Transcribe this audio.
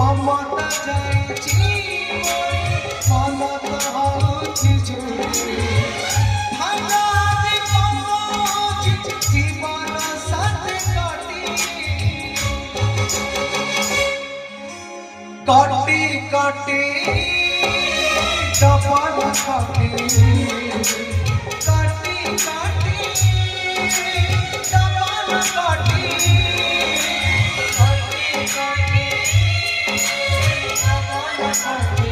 মমতা যাইছি মনত হଉଛି জুড়ি ভাঙাতে পৌঁছি জীবন সাথে কাটি কাটি ডবল কাটি কাটি কাটি ডবল কাটি কাটি কাটি